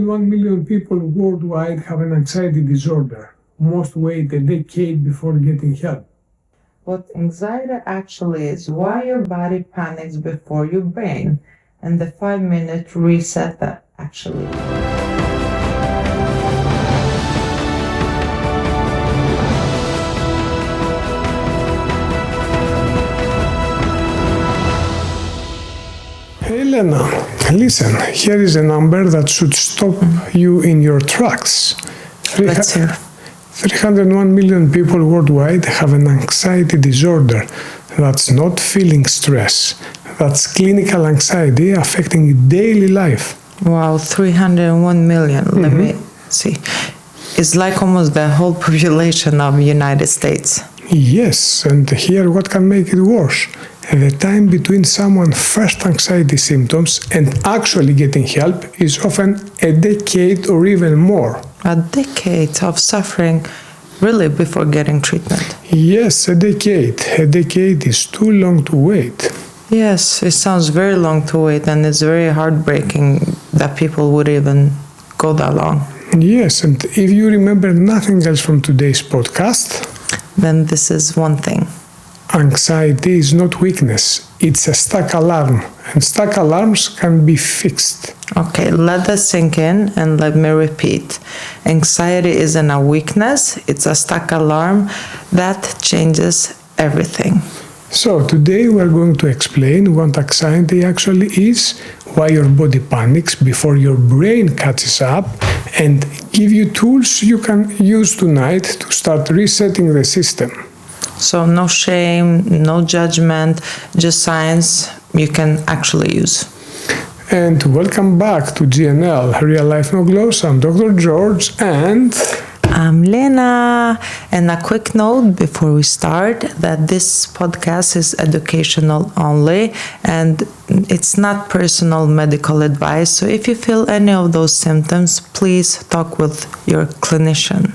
1 million people worldwide have an anxiety disorder. Most wait a decade before getting help. What anxiety actually is, why your body panics before your brain, and the 5-minute reset that actually. Hey Lena, listen, here is a number that should stop you in your tracks. Let's hear. 301 million people worldwide have an anxiety disorder. That's not feeling stress. That's clinical anxiety affecting daily life. Wow, 301 million. Let me see. It's like almost the whole population of the United States. Yes, and here what can make it worse? The time between someone's first anxiety symptoms and actually getting help is often a decade or even more. A decade of suffering, really, before getting treatment. Yes, a decade. A decade is too long to wait. Yes, it sounds very long to wait, and it's very heartbreaking that people would even go that long. Yes, and if you remember nothing else from today's podcast, then this is one thing. Anxiety is not weakness, it's a stuck alarm, and stuck alarms can be fixed. Okay, let that sink in and let me repeat. Anxiety isn't a weakness, it's a stuck alarm that changes everything. So today we're going to explain what anxiety actually is, why your body panics before your brain catches up, and give you tools you can use tonight to start resetting the system. So no shame, no judgment, just science you can actually use. And welcome back to GNL, Real Life No Gloss. I'm Dr. George and... I'm Lena. And a quick note before we start that this podcast is educational only and it's not personal medical advice. So if you feel any of those symptoms, please talk with your clinician.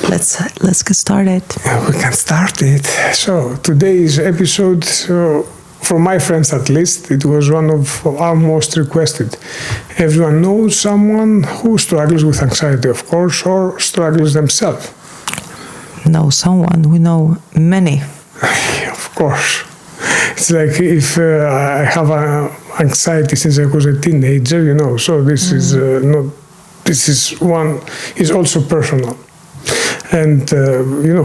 Let's get started. We can start it. So today's episode, for my friends at least, it was one of our most requested. Everyone knows someone who struggles with anxiety, of course, or struggles themselves. Know someone, we know many. Of course. It's like if I have anxiety since I was a teenager, so this is also personal. And,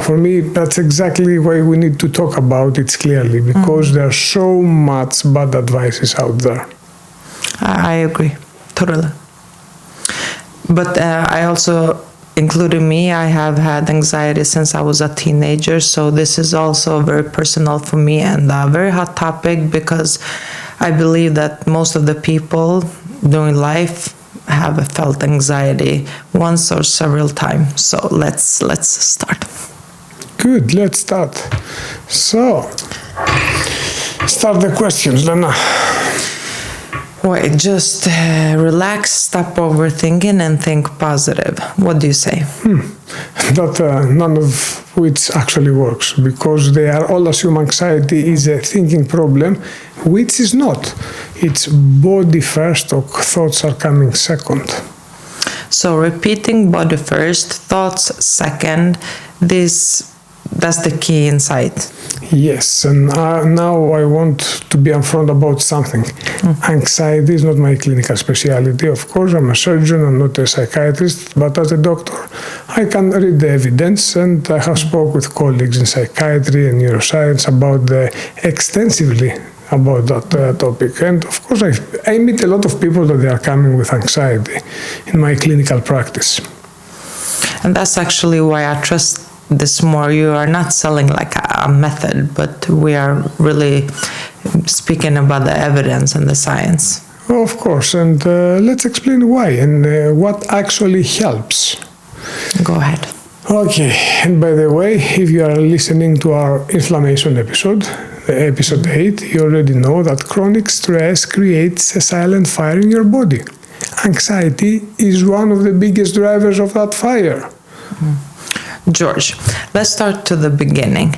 for me, that's exactly why we need to talk about it clearly, because there's so much bad advices out there. I agree, totally. But I also, including me, I have had anxiety since I was a teenager, so this is also very personal for me and a very hot topic because I believe that most of the people during life have felt anxiety once or several times. So let's start. Good, let's start. So, start the questions, Lena. Wait, just relax, stop overthinking and think positive. What do you say? That none of which actually works, because they are all assume anxiety is a thinking problem, which is not. It's body first or thoughts are coming second. So repeating body first, thoughts second, that's the key insight. Yes, and now I want to be upfront about something. Anxiety is not my clinical specialty. Of course, I'm a surgeon, I'm not a psychiatrist, but as a doctor, I can read the evidence, and I have spoken with colleagues in psychiatry and neuroscience extensively about that topic. And of course, I meet a lot of people that they are coming with anxiety in my clinical practice. And that's actually why I trust this more. You are not selling like a method, but we are really speaking about the evidence and the science. Of course, and let's explain why and what actually helps. Go ahead. Okay, and by the way, if you are listening to our inflammation episode, episode 8, you already know that chronic stress creates a silent fire in your body. Anxiety is one of the biggest drivers of that fire. George, let's start to the beginning.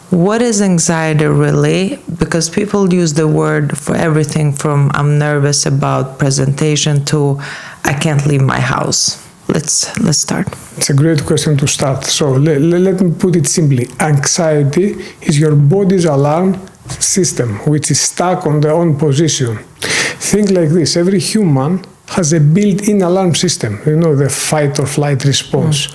What is anxiety really? Because people use the word for everything from I'm nervous about presentation to I can't leave my house? Let's start. It's a great question to start. So let me put it simply. Anxiety is your body's alarm system, which is stuck on their own position. Think like this. Every human has a built-in alarm system, the fight or flight response.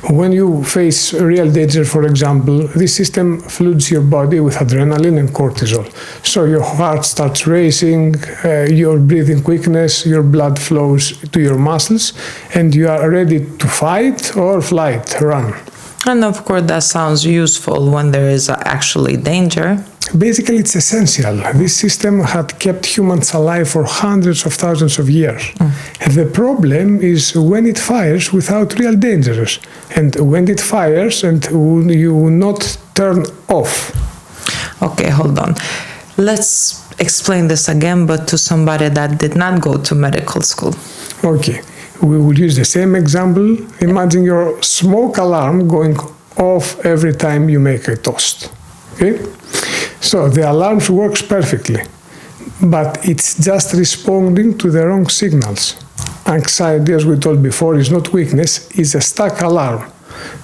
When you face real danger, for example, this system floods your body with adrenaline and cortisol. So your heart starts racing, your breathing quickness, your blood flows to your muscles, and you are ready to fight or flight, run. And of course, that sounds useful when there is actually danger. Basically, it's essential. This system had kept humans alive for hundreds of thousands of years. And the problem is when it fires without real dangers. And when it fires and you will not turn off. Okay, hold on. Let's explain this again, but to somebody that did not go to medical school. Okay, we will use the same example. Imagine your smoke alarm going off every time you make a toast. Okay? So the alarm works perfectly, but it's just responding to the wrong signals. Anxiety, as we told before, is not weakness, it's a stuck alarm.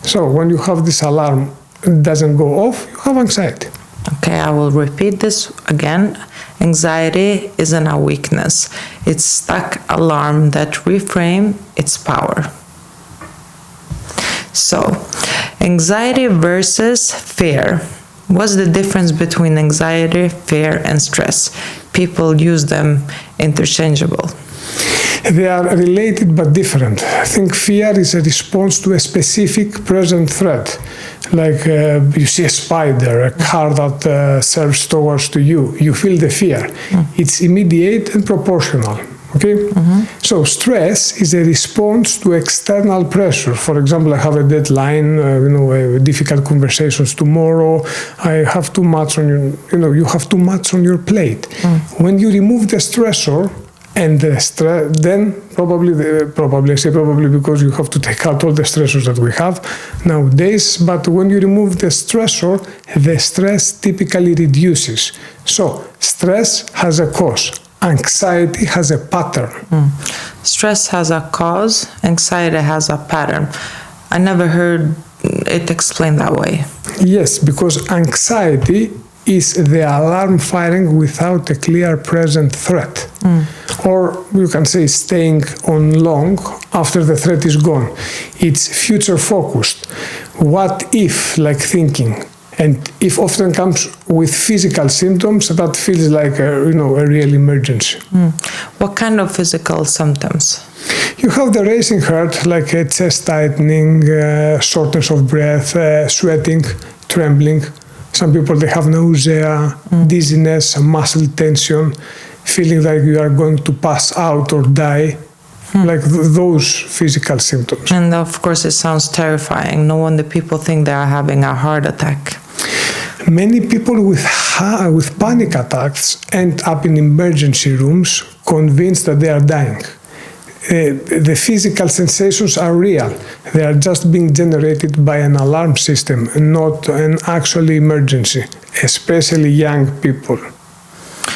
So when you have this alarm doesn't go off, you have anxiety. Okay, I will repeat this again. Anxiety isn't a weakness. It's stuck alarm that reframe its power. So, anxiety versus fear. What's the difference between anxiety, fear, and stress? People use them interchangeable. They are related but different. I think fear is a response to a specific present threat. Like you see a spider, a car that serves towards to you. You feel the fear. It's immediate and proportional. Okay? So stress is a response to external pressure. For example, I have a deadline, difficult conversations tomorrow. I have too much on you have too much on your plate. When you remove the stressor, and the stress, then probably I say probably because you have to take out all the stressors that we have nowadays. But when you remove the stressor, the stress typically reduces. So stress has a cause. Anxiety has a pattern. Stress has a cause. Anxiety has a pattern. I never heard it explained that way. Yes, because anxiety is the alarm firing without a clear present threat. Or you can say staying on long after the threat is gone. It's future focused. What if, like thinking. And if often comes with physical symptoms, that feels like a real emergency. What kind of physical symptoms? You have the racing heart, like a chest tightening, shortness of breath, sweating, trembling. Some people, they have nausea, dizziness, muscle tension, feeling like you are going to pass out or die, like those physical symptoms. And of course, it sounds terrifying. No wonder people think they are having a heart attack. Many people with panic attacks end up in emergency rooms convinced that they are dying. The physical sensations are real. They are just being generated by an alarm system, not an actual emergency, especially young people.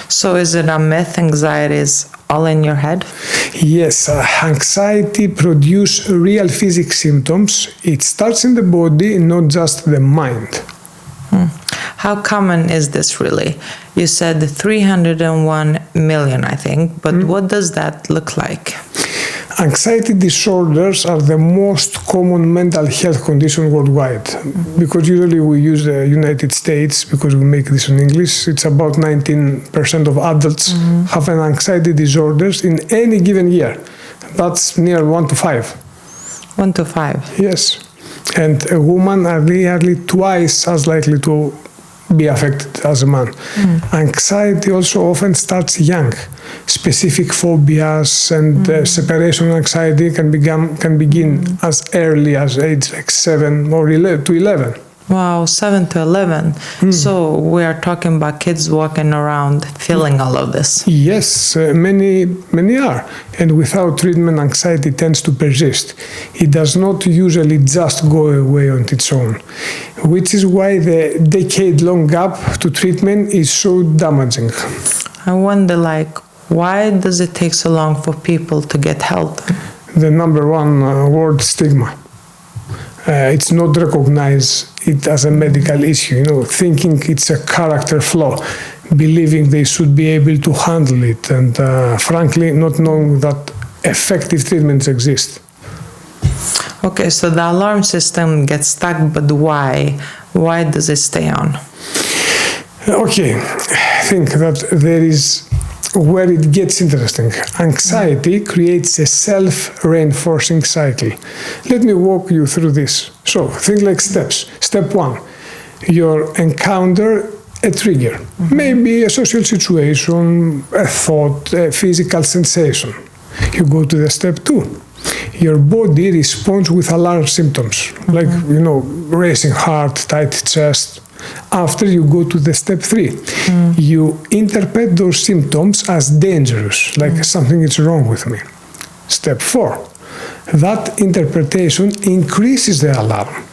So is it a myth? Anxiety is all in your head? Yes, anxiety produces real physical symptoms. It starts in the body, not just the mind. How common is this really? You said 301 million, I think, but what does that look like? Anxiety disorders are the most common mental health condition worldwide. Because usually we use the United States, because we make this in English, it's about 19% of adults have an anxiety disorders in any given year. That's near 1 to 5. 1 to 5? Yes. And a woman are nearly twice as likely to be affected as a man. Anxiety also often starts young. Specific phobias and separation anxiety can begin as early as age like 7 or 11 to 11. Wow, 7 to 11. So we are talking about kids walking around feeling all of this. Yes, many are. And without treatment, anxiety tends to persist. It does not usually just go away on its own, which is why the decade-long gap to treatment is so damaging. I wonder, Why does it take so long for people to get help? The number one word, stigma. It's not recognized it as a medical issue, thinking it's a character flaw, believing they should be able to handle it, and frankly, not knowing that effective treatments exist. Okay, so the alarm system gets stuck, but why? Why does it stay on? Okay, I think that there is where it gets interesting. Anxiety creates a self-reinforcing cycle. Let me walk you through this. So, think like steps. Step 1, you encounter a trigger. Maybe a social situation, a thought, a physical sensation. You go to the step 2. Your body responds with alarm symptoms, like, racing heart, tight chest. After you go to the step 3, you interpret those symptoms as dangerous, like something is wrong with me. Step 4, that interpretation increases the alarm.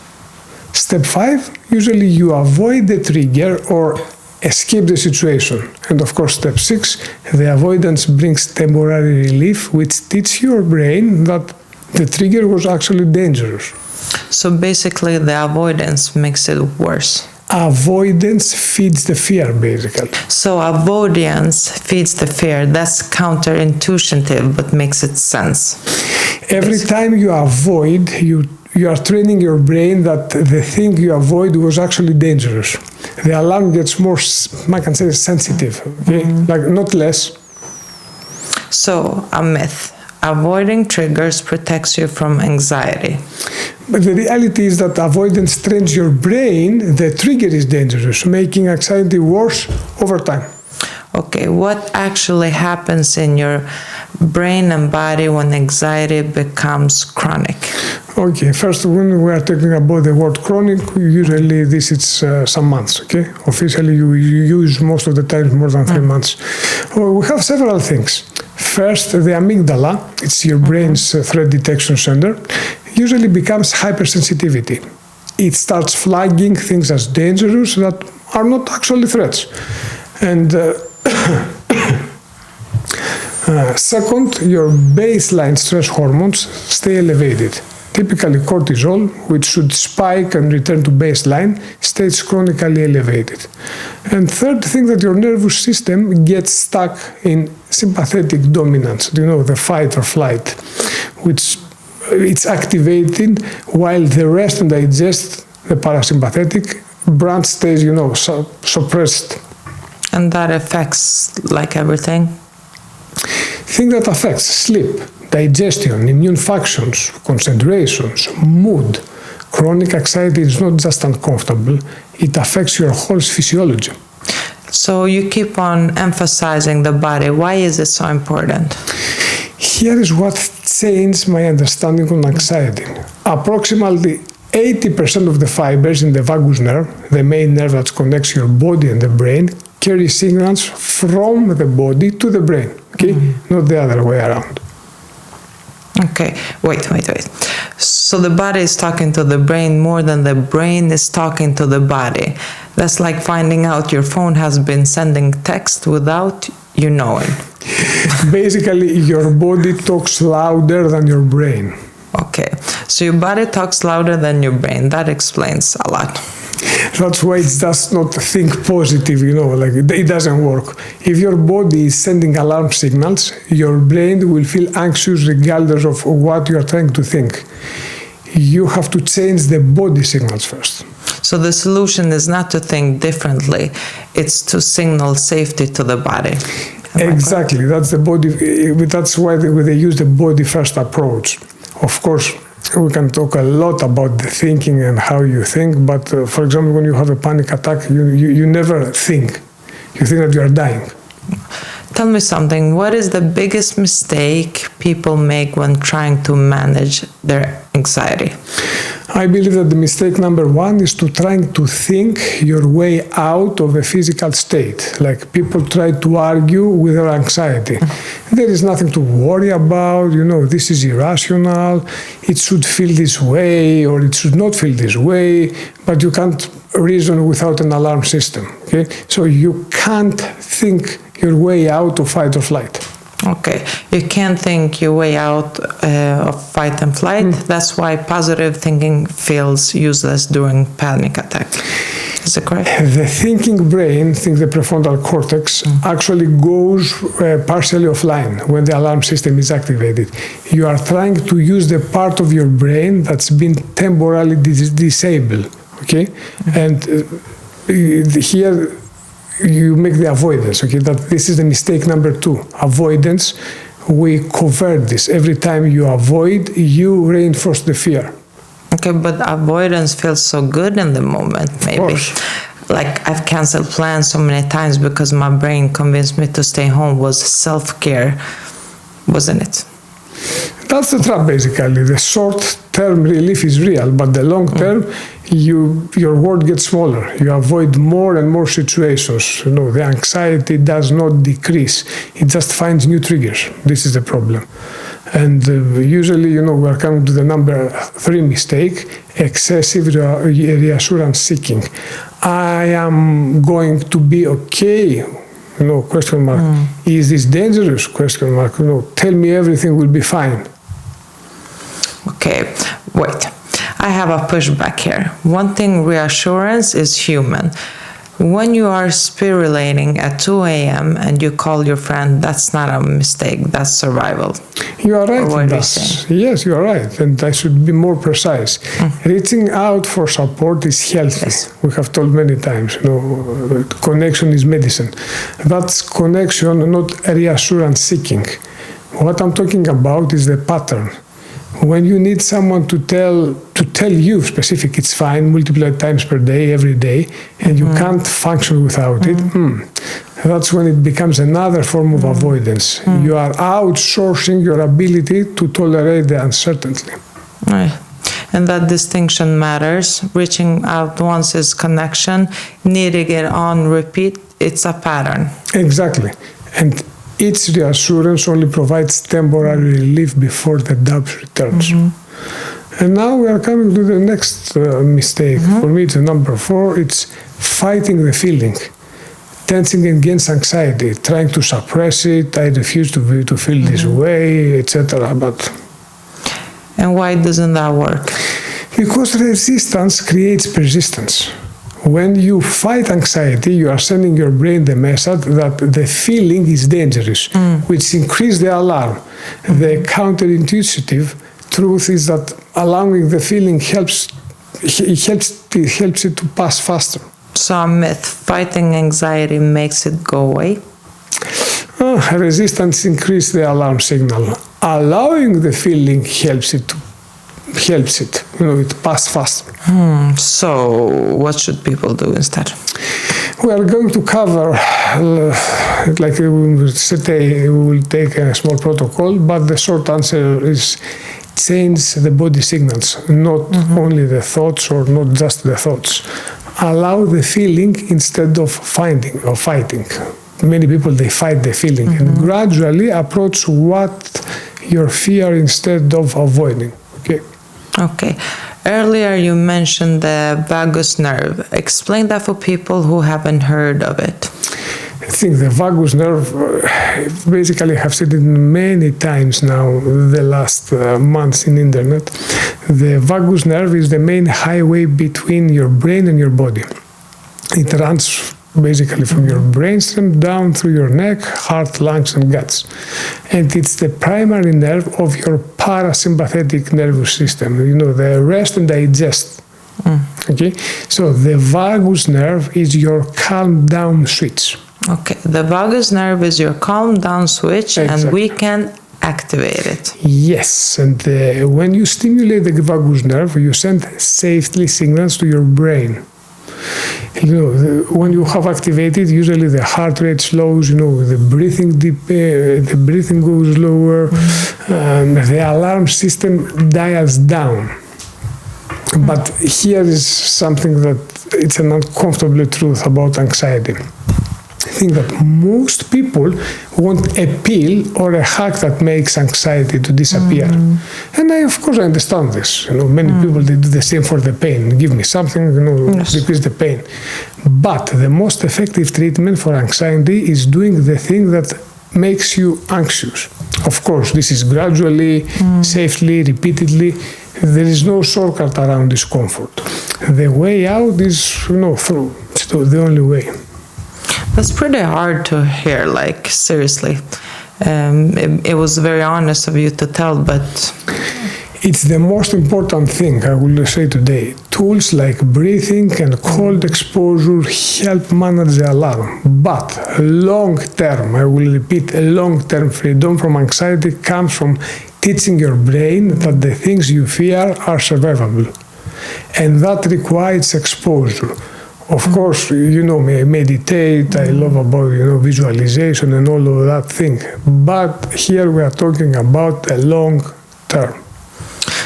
Step 5, usually you avoid the trigger or escape the situation. And of course, step 6, the avoidance brings temporary relief, which teaches your brain that the trigger was actually dangerous. So basically, the avoidance makes it worse. Avoidance feeds the fear, basically. So avoidance feeds the fear. That's counterintuitive, but makes it sense. Every time you avoid, you are training your brain that the thing you avoid was actually dangerous. The alarm gets more, I can say, sensitive, okay? Like, not less. So, a myth. Avoiding triggers protects you from anxiety. But the reality is that avoidance trains your brain the trigger is dangerous, making anxiety worse over time. Okay, what actually happens in your brain and body when anxiety becomes chronic? Okay, first, when we are talking about the word chronic, usually this is some months, okay? Officially, you use most of the time more than 3 months. Well, we have several things. First, the amygdala, it's your brain's threat detection center, usually becomes hypersensitivity. It starts flagging things as dangerous that are not actually threats. And second, your baseline stress hormones stay elevated. Typically cortisol, which should spike and return to baseline, stays chronically elevated. And third thing, that your nervous system gets stuck in sympathetic dominance, the fight or flight, which it's activated while the rest and digest, the parasympathetic branch stays, suppressed. And that affects like everything? Thing that affects sleep, digestion, immune functions, concentrations, mood. Chronic anxiety is not just uncomfortable, it affects your whole physiology. So you keep on emphasizing the body. Why is it so important? Here is what changed my understanding on anxiety. Approximately 80% of the fibers in the vagus nerve, the main nerve that connects your body and the brain, carry signals from the body to the brain, okay? Not the other way around. Okay, wait. So the body is talking to the brain more than the brain is talking to the body. That's like finding out your phone has been sending text without you knowing. Basically, your body talks louder than your brain. Okay, so your body talks louder than your brain. That explains a lot. That's why it does not think positive, like it doesn't work. If your body is sending alarm signals, your brain will feel anxious regardless of what you are trying to think. You have to change the body signals first. So the solution is not to think differently, it's to signal safety to the body. Exactly, that's the body. That's why they use the body first approach. Of course, we can talk a lot about the thinking and how you think, but for example, when you have a panic attack, you never think. You think that you are dying. Tell me something. What is the biggest mistake people make when trying to manage their anxiety? I believe that the mistake number one is to trying to think your way out of a physical state. Like people try to argue with their anxiety. There is nothing to worry about, this is irrational, it should feel this way or it should not feel this way, but you can't reason without an alarm system, okay? So you can't think your way out of fight or flight. Okay, you can't think your way out of fight and flight. That's why positive thinking feels useless during panic attack. Is that correct? The thinking brain, the prefrontal cortex, actually goes partially offline when the alarm system is activated. You are trying to use the part of your brain that's been temporarily disabled, okay? And here you make the avoidance, okay? That this is the mistake number 2. Avoidance, we convert this. Every time you avoid, you reinforce the fear. Okay, but avoidance feels so good in the moment, maybe. Of course. Like I've canceled plans so many times because my brain convinced me to stay home was self-care, wasn't it? That's the trap, basically. The short-term relief is real, but the long-term, your world gets smaller. You avoid more and more situations. The anxiety does not decrease. It just finds new triggers. This is the problem. And usually, we're coming to the number 3 mistake, excessive reassurance seeking. I am going to be okay. Question mark. Is this dangerous? Question mark. Tell me everything will be fine. Okay, wait. I have a pushback here. One thing, reassurance is human. When you are spirulating at 2 a.m. and you call your friend, that's not a mistake, that's survival. You are right. What Yes, you are right. And I should be more precise. Reaching out for support is healthy. Yes. We have told many times, connection is medicine. That's connection, not reassurance seeking. What I'm talking about is the pattern. When you need someone to tell you specific, it's fine, multiple times per day, every day, and you can't function without it, that's when it becomes another form of avoidance. You are outsourcing your ability to tolerate the uncertainty. Right. And that distinction matters. Reaching out once is connection, needing it on repeat, it's a pattern. Exactly. And each reassurance only provides temporary relief before the doubt returns. And now we are coming to the next mistake. For me, it's number 4. It's fighting the feeling, tensing against anxiety, trying to suppress it. I refuse to feel this way, etc. And why doesn't that work? Because resistance creates persistence. When you fight anxiety, you are sending your brain the message that the feeling is dangerous, which increases the alarm. The counterintuitive truth is that allowing the feeling helps it to pass faster. So a myth, fighting anxiety makes it go away? Resistance increases the alarm signal. Allowing the feeling helps it, it passes faster. So what should people do instead? We are going to cover, like we will take a small protocol, but the short answer is change the body signals, not only the thoughts or not just the thoughts. Allow the feeling instead of fighting. Many people, they fight the feeling and gradually approach what your fear instead of avoiding. Okay. Earlier you mentioned the vagus nerve. Explain that for people who haven't heard of it. I think the vagus nerve, basically I have said it many times now, the last months in internet. The vagus nerve is the main highway between your brain and your body. It runs basically from your brainstem down through your neck, heart, lungs, and guts. And it's the primary nerve of your parasympathetic nervous system, the rest and digest. Okay? So the vagus nerve is your calm down switch. Okay, the vagus nerve is your calm down switch, and we can activate it. Yes, and when you stimulate the vagus nerve, you send safety signals to your brain. When you have activated, usually the heart rate slows, the breathing goes lower, the alarm system dials down. But here is something that it's an uncomfortable truth about anxiety. think that most people want a pill or a hack that makes anxiety to disappear. And of course, I understand this. Many people, they do the same for the pain. Give me something, decrease the pain. But the most effective treatment for anxiety is doing the thing that makes you anxious. Of course, this is gradually, safely, repeatedly. There is no shortcut around discomfort. The way out is, through. It's the only way. That's pretty hard to hear, like, seriously. It was very honest of you to tell, but... It's the most important thing, I will say today. Tools like breathing and cold exposure help manage the alarm. But long-term, I will repeat, long-term freedom from anxiety comes from teaching your brain that the things you fear are survivable. And that requires exposure. Of course, I meditate, I love about, visualization and all of that thing. But here we are talking about a long term.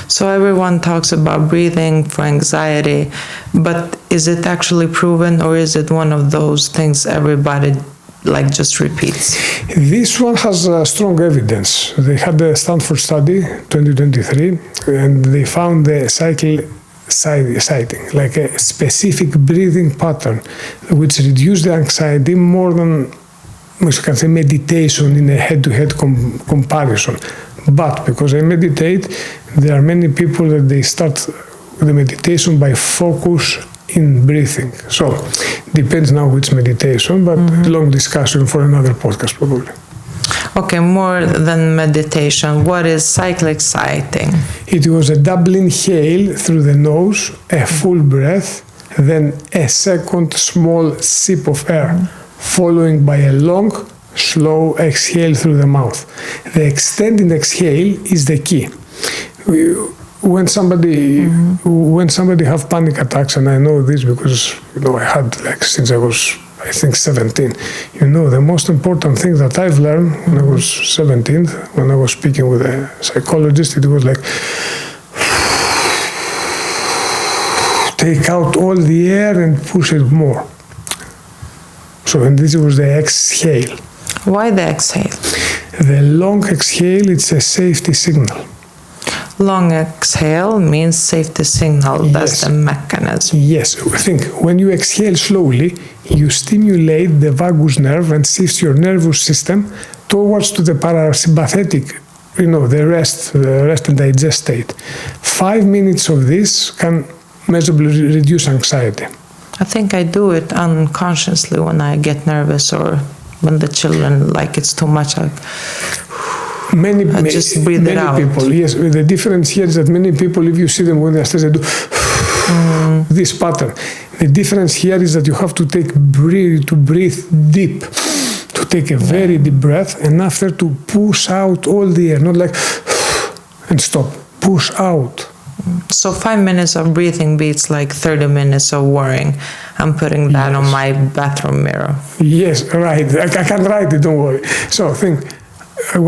So everyone talks about breathing for anxiety, but is it actually proven, or is it one of those things everybody just repeats? This one has strong evidence. They had a Stanford study, 2023, and they found the citing, like a specific breathing pattern, which reduced the anxiety more than, you can say, meditation in a head-to-head comparison. But because I meditate, there are many people that they start the meditation by focus in breathing. So, depends now which meditation, but long discussion for another podcast probably. Okay, more than meditation, what is cyclic sighting? It was a double inhale through the nose, a full breath, then a second small sip of air, following by a long, slow exhale through the mouth. The extended exhale is the key. When somebody have panic attacks, and I know this because I had since I was, I think, 17. The most important thing that I've learned when I was 17, when I was speaking with a psychologist, it was like, take out all the air and push it more. So, and this was the exhale. Why the exhale? The long exhale, it's a safety signal. Long exhale means safety signal. That's the mechanism. Yes. Think, when you exhale slowly, you stimulate the vagus nerve and shift your nervous system towards to the parasympathetic, the rest and digest state. 5 minutes of this can measurably reduce anxiety. I think I do it unconsciously when I get nervous or when the children, it's too much. Many just breathe it out. People, yes. The difference here is that many people, if you see them when they're stressed, they do this pattern. The difference here is that you have to breathe deep, to take a very deep breath, and after to push out all the air, not like and stop, push out. So 5 minutes of breathing beats like 30 minutes of worrying. I'm putting that on my bathroom mirror. Yes, right. I can write it, don't worry. So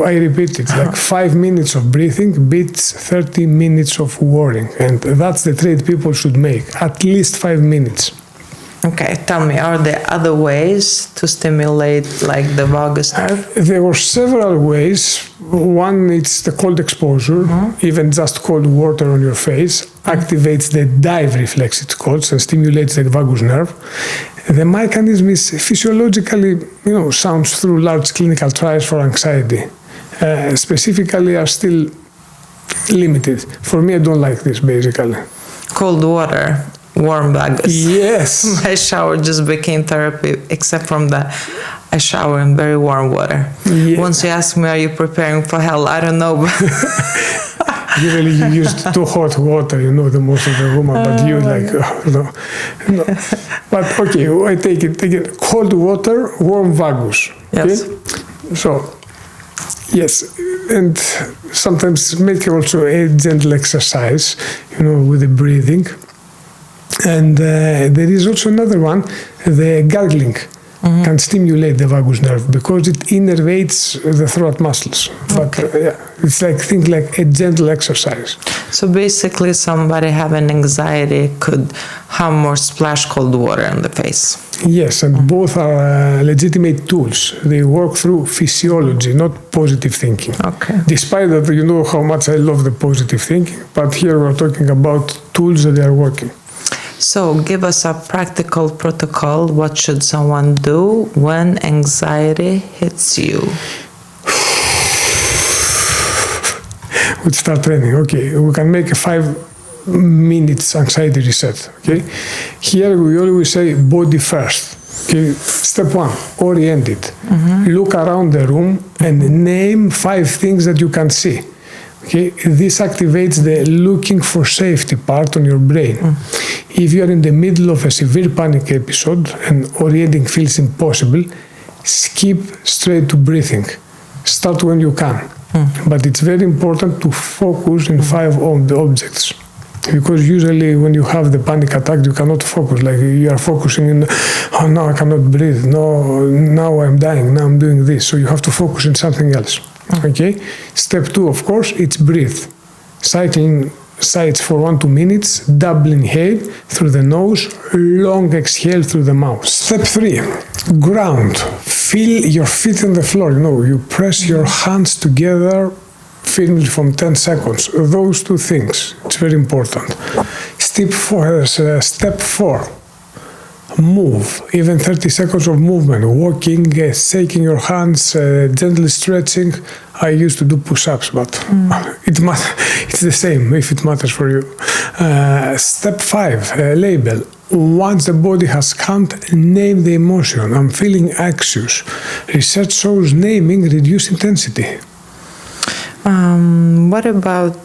I repeat it, 5 minutes of breathing beats 30 minutes of worrying. And that's the trade people should make, at least 5 minutes. Okay, tell me, are there other ways to stimulate the vagus nerve? There were several ways. One, it's the cold exposure. Even just cold water on your face activates the dive reflex, it's called, and stimulates the vagus nerve. The mechanism is physiologically, sounds through large clinical trials for anxiety. Specifically are still limited. For me, I don't like this, basically. Cold water. Warm vagus. Yes. My shower just became therapy, except from that I shower in very warm water. Yeah. Once you ask me, are you preparing for hell? I don't know. Usually you use too hot water, the most of the woman, but you no. But okay, I take it. Cold water, warm vagus. Yes. Okay? So, yes, and sometimes make also a gentle exercise, with the breathing. And there is also another one, the gargling. can stimulate the vagus nerve because it innervates the throat muscles. But it's like think like a gentle exercise. So basically, somebody having anxiety could hum or splash cold water in the face. Yes, and both are legitimate tools. They work through physiology, not positive thinking. Okay. Despite that, you know how much I love the positive thinking, but here we're talking about tools that are working. So give us a practical protocol. What should someone do when anxiety hits you? We'd start training. Okay, we can make a 5 minutes anxiety reset. Okay, here we always say body first. Okay, step 1, orient it. Look around the room and name 5 things that you can see. Okay, this activates the looking for safety part on your brain. If you are in the middle of a severe panic episode and orienting feels impossible, skip straight to breathing. Start when you can. But it's very important to focus in 5 objects. Because usually when you have the panic attack, you cannot focus. Like you are focusing in, oh no, I cannot breathe. No, now I'm dying. Now I'm doing this. So you have to focus on something else. Okay. Step 2, of course, it's breathe. Cycling sides for 1-2 minutes. Double inhale through the nose. Long exhale through the mouth. Step 3, ground. Feel your feet on the floor. You know, you press your hands together firmly from 10 seconds. Those 2 things, it's very important. Step 4, move. Even 30 seconds of movement, walking, shaking your hands, gently stretching. I used to do push-ups, but it's the same if it matters for you. Step 5, label. Once the body has calmed, name the emotion. I'm feeling anxious. Research shows naming reduces intensity. What about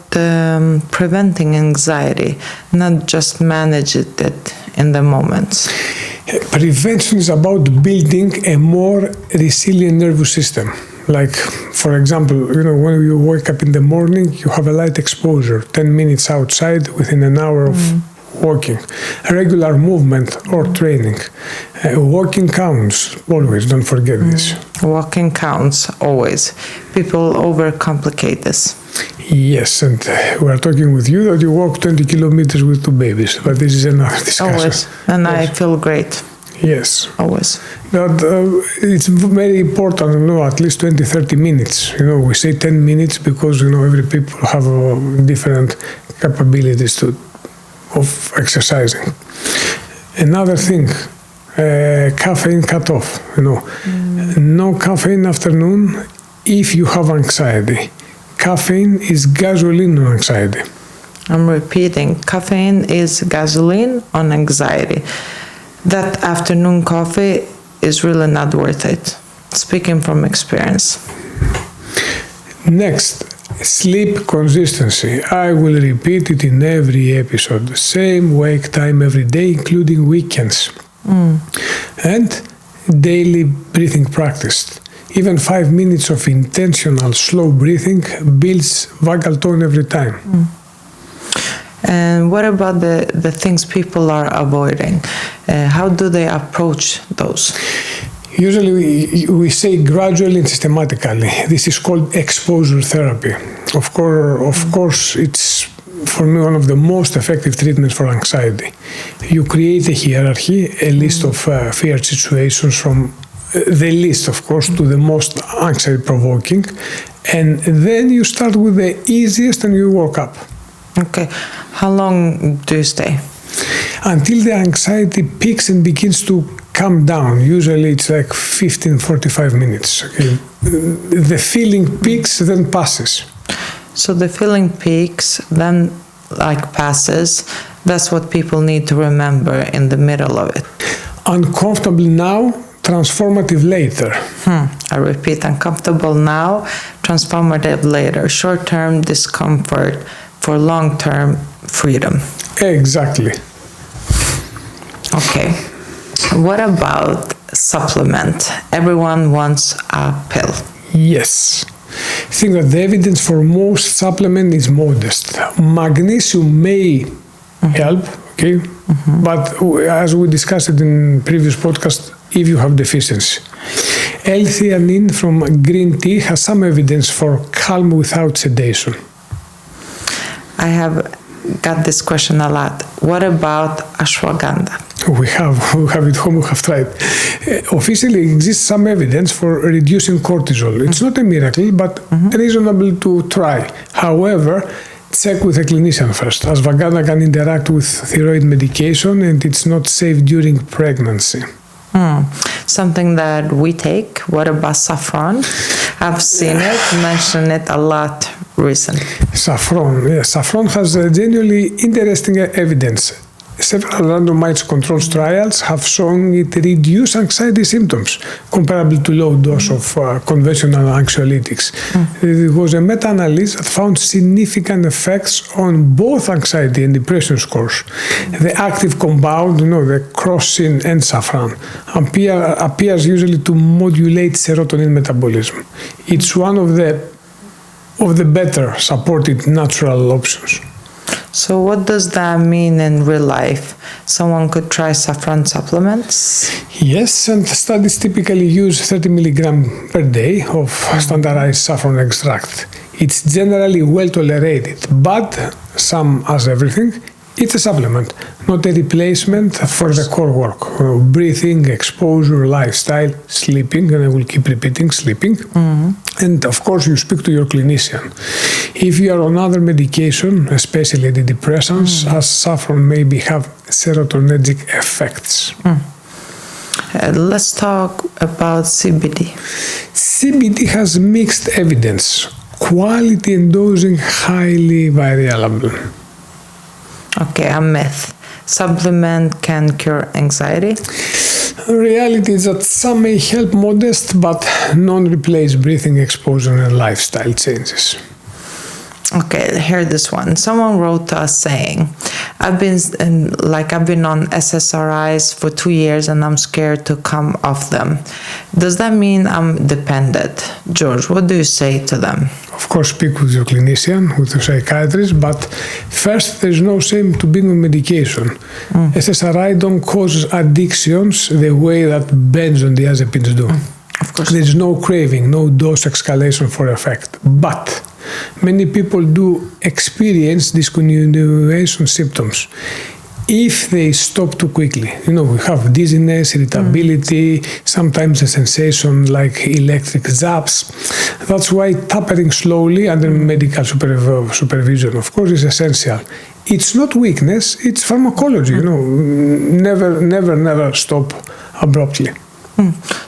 preventing anxiety, not just manage it in the moments? Prevention is about building a more resilient nervous system. Like, for example, you know, when you wake up in the morning, you have a light exposure, 10 minutes outside within an hour of walking, regular movement or training. Walking counts, always, don't forget this. Walking counts, always. People overcomplicate this. Yes, and we are talking with you that you walk 20 kilometers with 2 babies, but this is another discussion. Always, and yes. I feel great. Yes. Always. But it's very important, you know, at least 20-30 minutes. You know, we say 10 minutes because, you know, every people have different capabilities of exercising. Another thing, caffeine cutoff, you know. No caffeine afternoon if you have anxiety. Caffeine is gasoline on anxiety. I'm repeating, caffeine is gasoline on anxiety. That afternoon coffee is really not worth it, speaking from experience. Next, sleep consistency. I will repeat it in every episode. Same wake time every day, including weekends. And daily breathing practice. Even 5 minutes of intentional slow breathing builds vagal tone every time. And what about the things people are avoiding? How do they approach those? Usually we say gradually and systematically. This is called exposure therapy. Of course, it's for me one of the most effective treatments for anxiety. You create a hierarchy, a list of fear situations from the least, of course, to the most anxiety-provoking, and then you start with the easiest and you work up. Okay. How long do you stay? Until the anxiety peaks and begins to come down. Usually it's like 15-45 minutes. Okay. The feeling peaks, then passes. So the feeling peaks, then passes. That's what people need to remember in the middle of it. Uncomfortable now, transformative later. I repeat, uncomfortable now, transformative later. Short-term discomfort for long-term freedom. Exactly. Okay. What about supplement? Everyone wants a pill. Yes. I think that the evidence for most supplement is modest. Magnesium may help, okay? But as we discussed it in previous podcast, if you have deficiency. L-theanine from green tea has some evidence for calm without sedation. I have got this question a lot. What about ashwagandha? We have it home, we have tried. Officially exists some evidence for reducing cortisol. It's not a miracle, but reasonable to try. However, check with a clinician first. Ashwagandha can interact with thyroid medication and it's not safe during pregnancy. Something that we take. What about saffron? I've seen it, mentioned it a lot recently. Saffron, yes. Saffron has genuinely interesting evidence. Several randomized controlled trials have shown it reduce anxiety symptoms comparable to low dose of conventional anxiolytics. It was a meta-analysis that found significant effects on both anxiety and depression scores. The active compound, the crocin and saffron, appears usually to modulate serotonin metabolism. It's one of the better supported natural options. So what does that mean in real life? Someone could try saffron supplements? Yes, and studies typically use 30 milligrams per day of standardized saffron extract. It's generally well tolerated, but as everything, it's a supplement, not a replacement for the core work. Breathing, exposure, lifestyle, sleeping, and I will keep repeating sleeping. And of course, you speak to your clinician. If you are on other medication, especially antidepressants, as saffron maybe have serotonergic effects. Let's talk about CBD. CBD has mixed evidence. Quality and dosing highly variable. Okay, a myth. Supplement can cure anxiety? Reality is that some may help modest but non-replace breathing exposure and lifestyle changes. Okay, hear this one. Someone wrote to us saying, I've been on SSRIs for 2 years and I'm scared to come off them. Does that mean I'm dependent? George, what do you say to them? Of course, speak with your clinician, with your psychiatrist, but first, there's no shame to being on medication. SSRI don't cause addictions the way that benzodiazepines do. Of course. There's no craving, no dose escalation for effect. But many people do experience discontinuation symptoms if they stop too quickly. We have dizziness, irritability, sometimes a sensation like electric zaps. That's why tapering slowly under medical supervision, of course, is essential. It's not weakness, it's pharmacology. Never stop abruptly.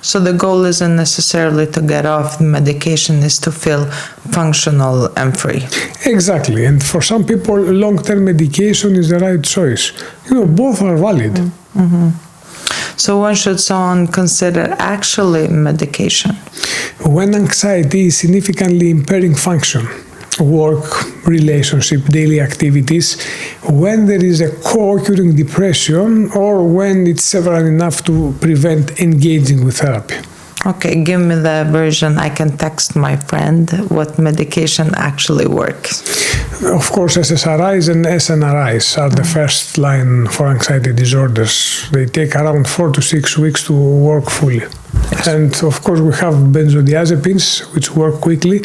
So the goal isn't necessarily to get off the medication, is to feel functional and free. Exactly, and for some people, long-term medication is the right choice. Both are valid. So when should someone consider actually medication? When anxiety is significantly impairing function, work, relationship, daily activities, when there is a co-occurring depression, or when it's several enough to prevent engaging with therapy. Okay, give me the version. I can text my friend what medication actually works. Of course, SSRIs and SNRIs are the first line for anxiety disorders. They take around 4 to 6 weeks to work fully. Yes. And of course, we have benzodiazepines, which work quickly,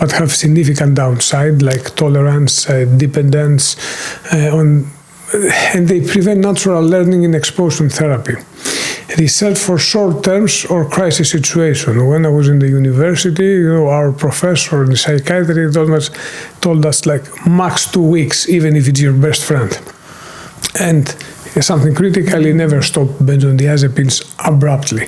but have significant downside like tolerance, dependence, and they prevent natural learning in exposure therapy. Research for short terms or crisis situation. When I was in the university, our professor in psychiatry told us like max 2 weeks, even if it's your best friend. And something critically, never stop benzodiazepines abruptly.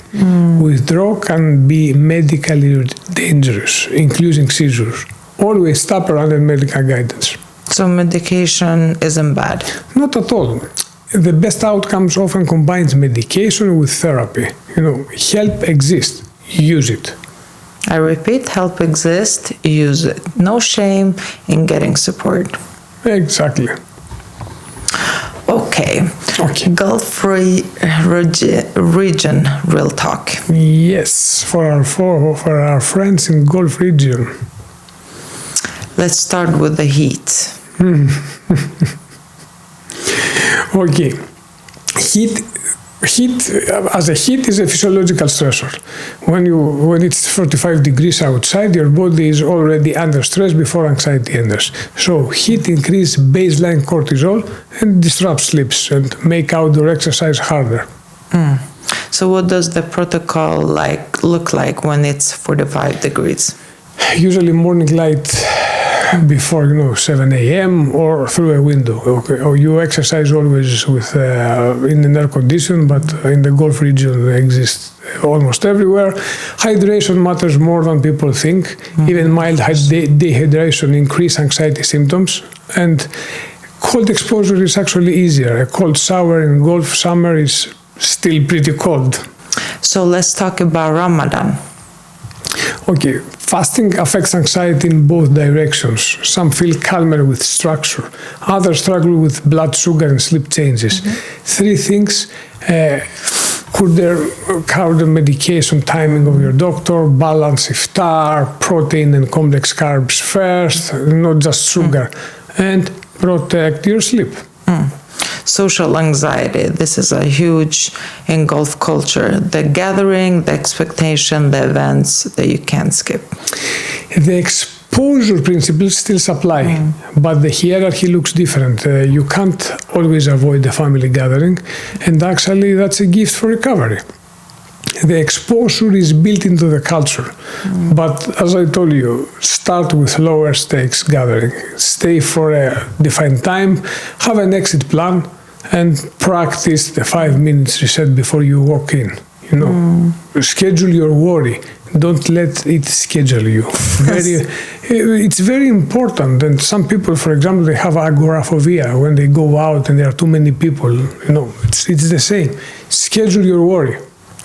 Withdrawal can be medically dangerous, including seizures. Always stop under medical guidance. So medication isn't bad? Not at all. The best outcomes often combines medication with therapy. Help exists, use it. I repeat, help exists, use it. No shame in getting support. Exactly. Okay. Gulf region, real talk. Yes, for our friends in Gulf region. Let's start with the heat. Okay. Heat Heat, as a heat, is a physiological stressor. When it's 45 degrees outside, your body is already under stress before anxiety enters. So heat increases baseline cortisol and disrupts sleeps and make outdoor exercise harder. So what does the protocol look like when it's 45 degrees? Usually morning light before 7 a.m. or through a window. Okay. Or you exercise always with in an air condition, but in the Gulf region they exist almost everywhere. Hydration matters more than people think. Even mild dehydration increases anxiety symptoms, and cold exposure is actually easier. A cold shower in Gulf summer is still pretty cold. So let's talk about Ramadan. Okay, fasting affects anxiety in both directions. Some feel calmer with structure. Others struggle with blood sugar and sleep changes. Three things could cover the medication timing of your doctor, balance iftar, protein and complex carbs first, not just sugar, and protect your sleep. Social anxiety. This is a huge in Gulf culture. The gathering, the expectation, the events that you can't skip. The exposure principles still apply, but the hierarchy looks different. You can't always avoid the family gathering, and actually that's a gift for recovery. The exposure is built into the culture, but as I told you, start with lower stakes gathering. Stay for a defined time, have an exit plan, and practice the 5 minutes reset before you walk in. Schedule your worry. Don't let it schedule you. It's very important. And some people, for example, they have agoraphobia when they go out and there are too many people. It's the same. Schedule your worry.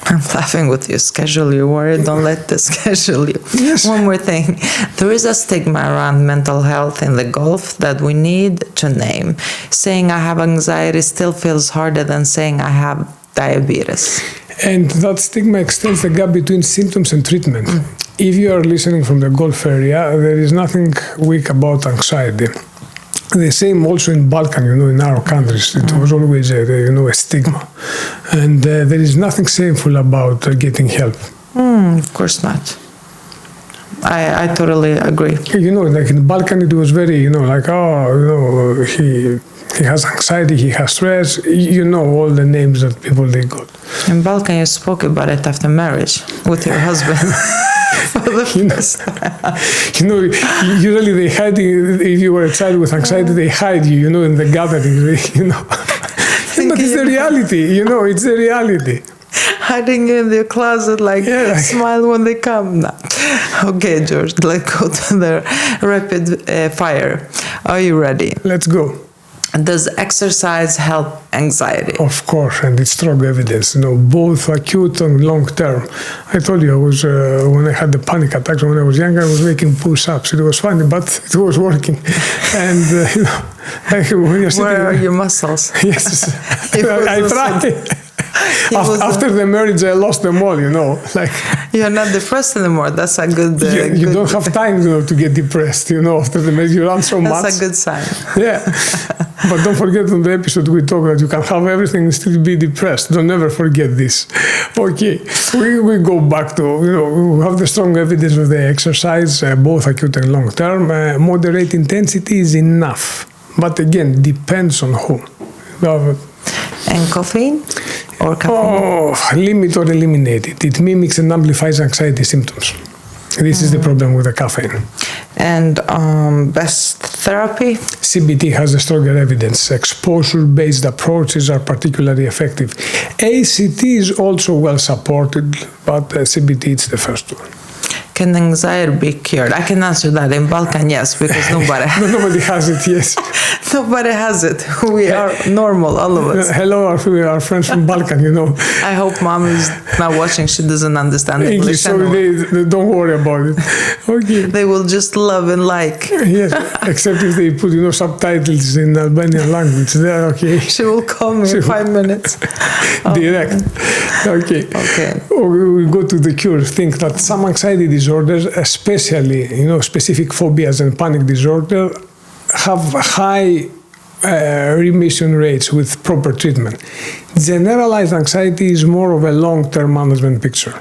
I'm laughing with you. Schedule your worry. Don't let this schedule you. Yes. One more thing. There is a stigma around mental health in the Gulf that we need to name. Saying I have anxiety still feels harder than saying I have diabetes. And that stigma extends the gap between symptoms and treatment. If you are listening from the Gulf area, there is nothing weak about anxiety. The same also in Balkan, in our countries. It was always a stigma. And there is nothing shameful about getting help. Of course not. I totally agree. Like in Balkan, it was very, he has anxiety, he has stress. All the names that people they got. In Balkan, you spoke about it after marriage with your husband. For the first time. Usually they hide you. If you were a child with anxiety, they hide you, in the gathering, But it's the reality, it's the reality. Hiding in the closet, smile when they come. No. Okay, George, let's go to the rapid fire. Are you ready? Let's go. Does exercise help anxiety? Of course, and it's strong evidence, both acute and long term. I told you I was, when I had the panic attacks when I was younger, I was making push-ups. It was funny, but it was working. And, when you're sitting... Where are your muscles? Yes, I tried. After the marriage, I lost them all, You're not depressed anymore. That's a good... you don't have time, to get depressed, after the marriage. You run so much. That's a good sign. Yeah. But don't forget on the episode we talk that you can have everything and still be depressed. Don't ever forget this. Okay. We go back to, we have the strong evidence of the exercise, both acute and long term. Moderate intensity is enough. But again, depends on who. And caffeine? Or caffeine? Limit or eliminate it. It mimics and amplifies anxiety symptoms. This is the problem with the caffeine. And best therapy? CBT has a stronger evidence. Exposure-based approaches are particularly effective. ACT is also well supported, but CBT is the first one. Can anxiety be cured? I can answer that. In Balkan, yes, because nobody has it, yes. Nobody has it. We are normal, all of us. Hello, our friends from Balkan, I hope mom is not watching. She doesn't understand English. So they don't worry about it. Okay. They will just love and like. Yes, except if they put, subtitles in Albanian language. They're okay. She will call me in 5 minutes. Direct. Okay. We go to the cure. Think that some anxiety disorders, especially, specific phobias and panic disorder, have high remission rates with proper treatment. Generalized anxiety is more of a long-term management picture.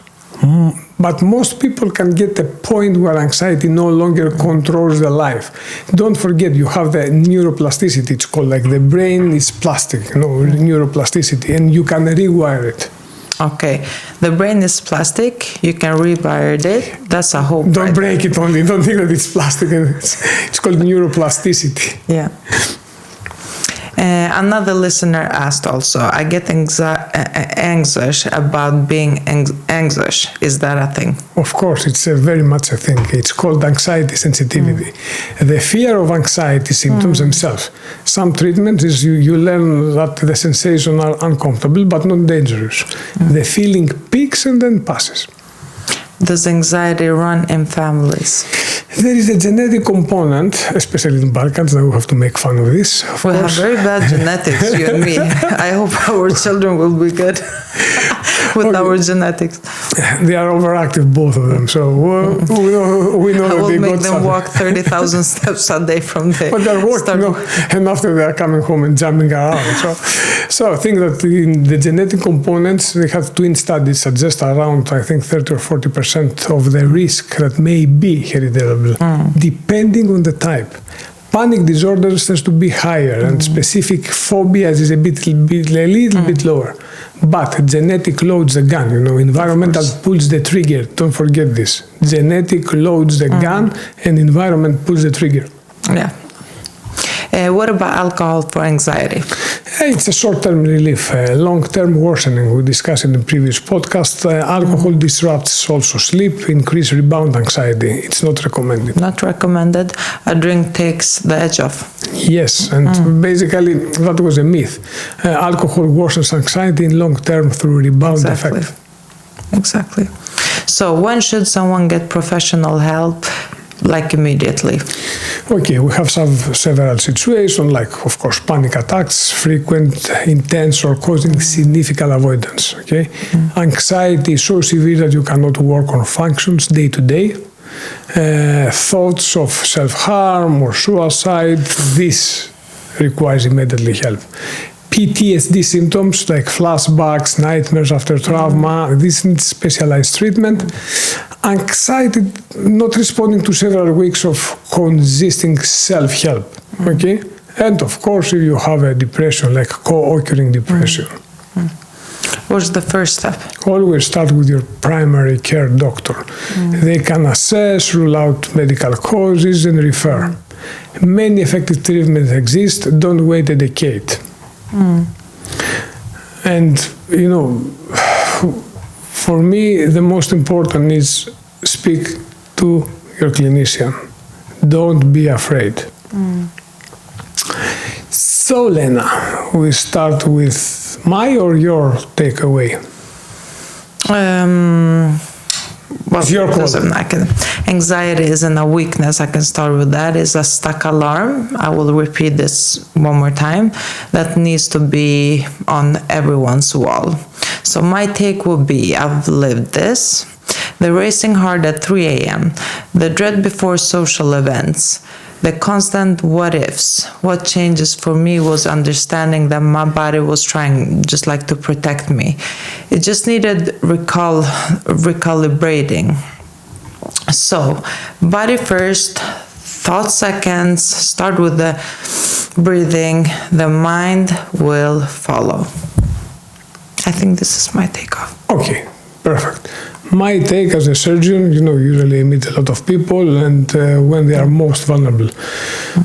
But most people can get a point where anxiety no longer controls their life. Don't forget, you have the neuroplasticity, it's called, like the brain is plastic, neuroplasticity, and you can rewire it. Okay, the brain is plastic, you can rewire it, that's a hope. Don't break it only, don't think that it's plastic, it's called neuroplasticity. Yeah. Another listener asked also, I get anxious about being anxious. Is that a thing? Of course, it's very much a thing. It's called anxiety sensitivity. The fear of anxiety symptoms themselves. Some treatments is you learn that the sensations are uncomfortable but not dangerous. The feeling peaks and then passes. Does anxiety run in families? There is a genetic component, especially in Balkans. Now we have to make fun of this. We have very bad genetics, you and me. I hope our children will be good with our genetics. They are overactive, both of them. So we know I that will they make got them something. walk 30,000 steps a day from the But they're working, and after they are coming home and jumping around. So I think that in the genetic components, they have twin studies suggest around, I think, 30 or 40% of the risk that may be heritable, depending on the type. Panic disorders tends to be higher, and specific phobias is a little bit lower. But genetic loads the gun, environmental pulls the trigger. Don't forget this. Genetic loads the gun, and environment pulls the trigger. Yeah. What about alcohol for anxiety? It's a short-term relief, long-term worsening. We discussed in the previous podcast. Alcohol disrupts also sleep, increase rebound anxiety. It's not recommended. Not recommended. A drink takes the edge off. Yes, and basically that was a myth. Alcohol worsens anxiety in long-term through rebound effect. Exactly. So when should someone get professional help? Like immediately? Okay, we have several situations, like, of course, panic attacks, frequent, intense, or causing significant avoidance. Okay, anxiety is so severe that you cannot work on functions day to day. Thoughts of self-harm or suicide, this requires immediately help. PTSD symptoms like flashbacks, nightmares after trauma, this needs specialized treatment. Anxiety not responding to several weeks of consistent self-help, okay? And of course, if you have a depression, like co-occurring depression. What's the first step? Always start with your primary care doctor. They can assess, rule out medical causes, and refer. Many effective treatments exist, don't wait a decade. And, for me, the most important is speak to your clinician. Don't be afraid. So, Lena, we start with my or your takeaway? Well, It's your call. Anxiety isn't a weakness. I can start with that. It's a stuck alarm. I will repeat this one more time. That needs to be on everyone's wall. So my take would be, I've lived this. The racing heart at 3 a.m. The dread before social events. The constant what ifs. What changes for me was understanding that my body was trying just like to protect me. It just needed recalibrating. So, body first, thought seconds, start with the breathing, the mind will follow. I think this is my takeoff. Okay, perfect. My take as a surgeon, usually I meet a lot of people, and when they are most vulnerable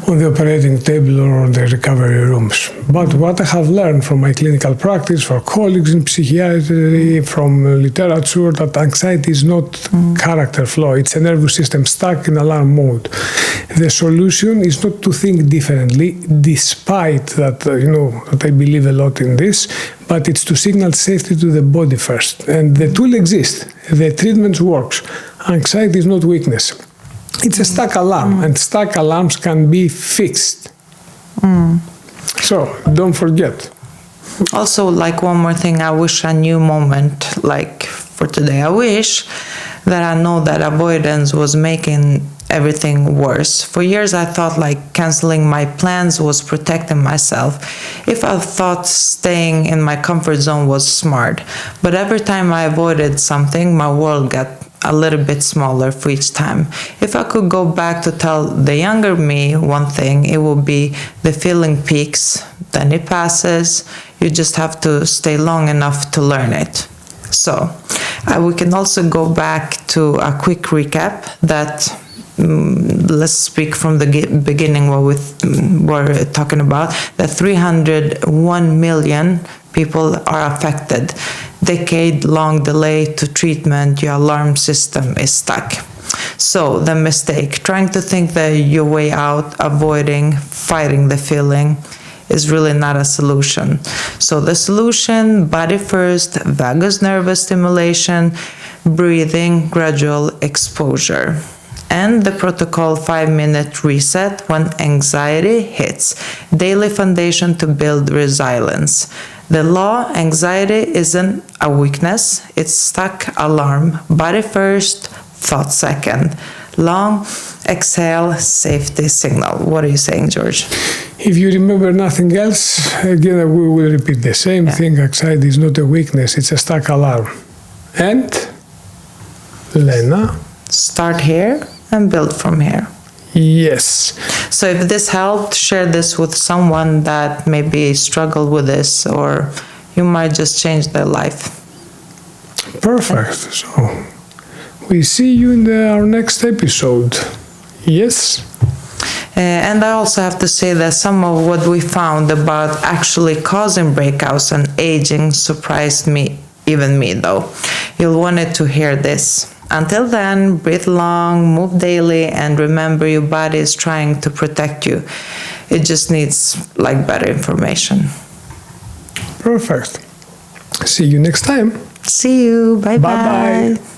on the operating table or the recovery rooms. But what I have learned from my clinical practice, from colleagues in psychiatry, from literature, that anxiety is not character flaw. It's a nervous system stuck in alarm mode. The solution is not to think differently, despite that, that I believe a lot in this, but it's to signal safety to the body first. And the tool exists. The treatment works. Anxiety is not weakness. It's a stuck alarm, and stuck alarms can be fixed. So don't forget. Also, like one more thing, I wish a new moment, like for today. I wish that I know that avoidance was making everything worse. For years I thought like canceling my plans was protecting myself. If I thought staying in my comfort zone was smart. But every time I avoided something, my world got a little bit smaller for each time. If I could go back to tell the younger me one thing, it would be the feeling peaks, then it passes. You just have to stay long enough to learn it. So we can also go back to a quick recap that let's speak from the beginning what we were talking about, that 301 million people are affected. Decade-long delay to treatment, your alarm system is stuck. So the mistake, trying to think that your way out, avoiding, fighting the feeling, is really not a solution. So the solution, body first, vagus nerve stimulation, breathing, gradual exposure. And the protocol 5-minute reset when anxiety hits. Daily foundation to build resilience. The law, anxiety isn't a weakness, it's stuck alarm. Body first, thought second. Long exhale, safety signal. What are you saying, George? If you remember nothing else, again, we will repeat the same thing. Anxiety is not a weakness, it's a stuck alarm. And, Lena? Start here and build from here. Yes. So if this helped, share this with someone that maybe struggled with this, or you might just change their life. Perfect. So we see you in our next episode. Yes? And I also have to say that some of what we found about actually causing breakouts and aging surprised me, even me though. You'll want to hear this. Until then, breathe long, move daily, and remember your body is trying to protect you. It just needs like better information. Perfect. See you next time. See you. Bye-bye. Bye-bye.